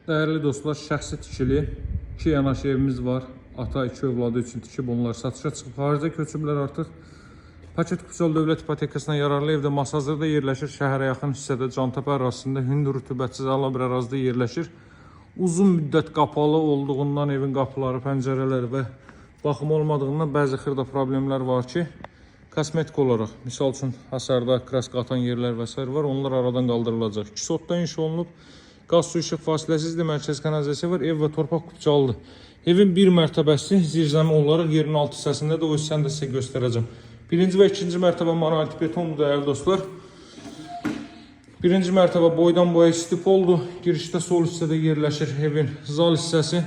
Değerli dostlar, şəxsi tikili 2 yanaşı evimiz var. Ata 2 övladı üçün tikib onlar satışa çıxıb. Xaricə köçüblər artıq. Paket Kupçal Dövlət İpotekasına yararlı evdə Masazırda yerləşir. Şəhərə yaxın hissədə Cantəpə ərazisində hündür rütubətsiz ala bir ərazidə yerləşir. Uzun müddət qapalı olduğundan evin qapıları, pəncərələri və baxım olmadığından bəzi xırda problemlər var ki, kosmetik olaraq, misal üçün hasarda kraska atan yerlər və s. var. Onlar aradan qaldırılacaq. 2 sotda inşa olunub. Qaz su işıq fasiləsizdir, mərkəz kanalizasiya var, ev və torpaq Kupçalıdır. Evin bir mərtəbəsi zirzəmi olaraq yerin alt hissəsində də o hissəni də sizə göstərəcəm. Birinci və ikinci mərtəbə monolit betondur değerli dostlar. Birinci mərtəbə boydan boya stipoldur. Girişdə sol hissədə yerləşir evin zal hissəsi.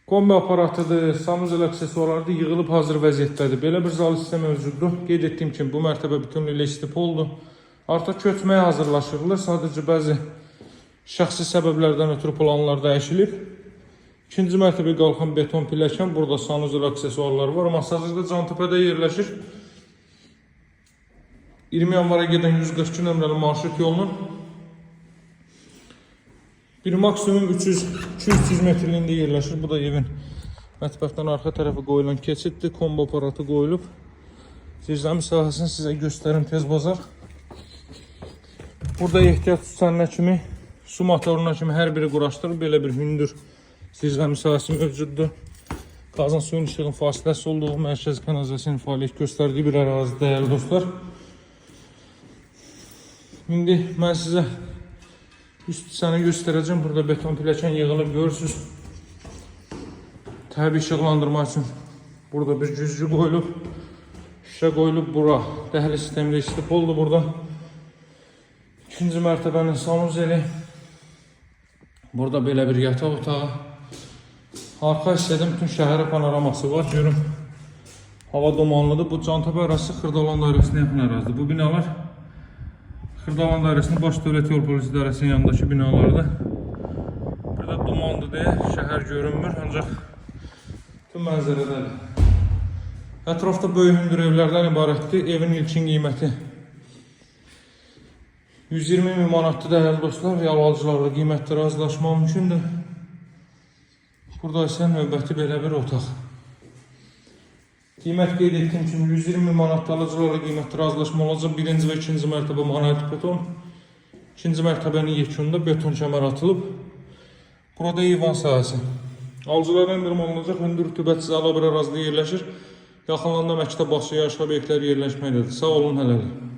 Kombi aparatıdır, sanuzel aksesuarlardır, yığılıb hazır vəziyyətdədir. Belə bir zal hissə mövcuddur. Qeyd etdiyim kimi bu mərtəbə bütünlüklə stipoldur. Artıq köçməyə hazırlaşırlar. Sadəcə bəzi şəxsi səbəblərdən ötürü planlar dəyişilib. İkinci mərtəbə qalxan beton pilləkən, burada sanuzel aksesuarlar var. Masazırda Cantəpədə yerləşir. 20 yanvara gedən 142 nömrəli marşrut yolunun bir maksimum 200 metrliyində yerləşir. Bu da evin mətbəxdən arxa tərəfi qoyulan keçiddir. Kombo aparatı qoyulub. Zirzəmi sahəsini sizə göstərim tez bazar. Burada ehtiyat tutanına kimi, su motoruna kimi hər biri quraşdırılıb. Belə bir hündür zirzəmi sahəsi mövcuddur. Qazın suyun işığın fasiləsi olduğu mərkəz kanalizasiyonun fəaliyyət göstərdiyi bir ərazi dəyərli dostlar. İndi mən sizə üst hissəni göstərəcəm. Burada beton pilləkən yığılıb görürsünüz. Təbii işıqlandırma üçün burada bir güzgü qoyulub. Şişə qoyulub bura. Dəhli sistemli stipoldur burada. İkinci mərtəbənin sanuzeli. Burada belə bir yataq otağı. Arxa hissədə bütün şəhərə panoraması var. Görün, hava dumanlıdır. Bu Cantəpə ərazisi Xırdalan dairəsinə yaxın ərazidir. Bu binalar Xırdalan dairəsinin Baş Dövlət Yol Polisi İdarəsinin yanındakı binalardır. Burada dumandır deyə şəhər görünmür, ancaq bütün mənzərədədir. Ətrafda böyük hündür evlərdən ibarətdir. Evin ilkin qiyməti 120.000 manatdır dəyərli dostlar. Real alıcılarla qiymətdə razılaşmaq mümkündür. Burada isə növbəti belə bir otaq. Qiymət qeyd etdiyim kimi 120.000 manatda alıcılarla qiymətdə razılaşma olacaq. Birinci və ikinci mərtəbə monolit beton. İkinci mərtəbənin yekununda beton kəmər atılıb. Burada eyvan sahəsi. Alıcılara endirim olunacaq. Hündür rütubətsiz ala bir ərazidə yerləşir. Yaxınlığında məktəb, bağça, yaşlı obyektlər yerləşməkdədir. Sağ olun, hələlik.